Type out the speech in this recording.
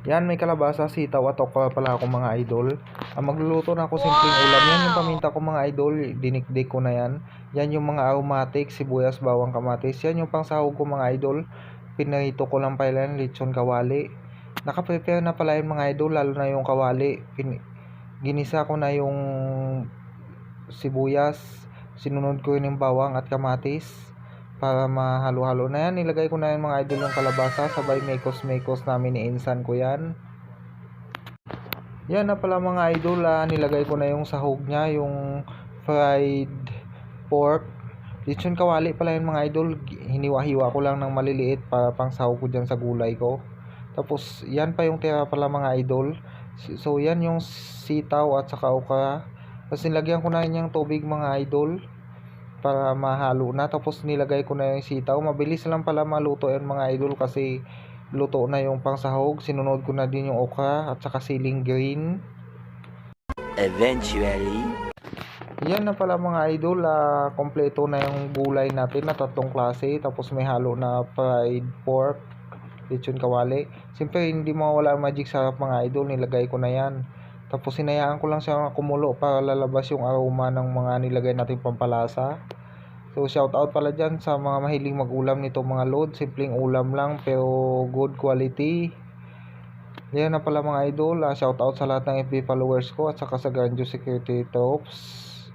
Yan, may kalabasa, sitaw at okra pala ako mga idol. Magluluto na ako simpleng ulam. Yan yung paminta ko mga idol, dinikdik ko na yan. Yan yung mga aromatic, sibuyas, bawang, kamatis. Yan yung pangsahog ko mga idol. Pinarito ko lang pala yan, lechon kawali. Nakaprepare na pala yung mga idol, lalo na yung kawali. Ginisa ko na yung sibuyas. Sinunod ko yun yung bawang at kamatis para mahalo-halo na yan. Nilagay ko na yung mga idol yung kalabasa, sabay mekos-mekos namin ni Insan ko yan. Yan na pala mga idol, nilagay ko na yung sahog niya, yung fried pork. Lechon kawali pala yung mga idol, hiniwa-hiwa ko lang ng maliliit para pang sahog ko dyan sa gulay ko. Tapos yan pa yung tira pala mga idol. So yan yung sitaw at saka okra. Tapos nilagyan ko na yung tubig mga idol para mahalo na. Tapos nilagay ko na yung sitaw. Mabilis lang pala maluto yan mga idol kasi luto na yung pangsahog. Sinunod ko na din yung okra at saka siling green. Eventually, Yan na pala mga idol, kompleto na yung gulay natin na 3 klase. Tapos may halo na fried pork, lechon kawali. Siyempre hindi mawala ang magic sarap mga idol, nilagay ko na yan. Tapos hinayaan ko lang siya kumulo para lalabas yung aroma ng mga nilagay natin pampalasa. So shout out pala dyan sa mga mahiling mag-ulam nito mga load. Simpleng ulam lang pero good quality. Yan na pala mga idol, shout out sa lahat ng FB followers ko at saka sa Ganjo Security Troops.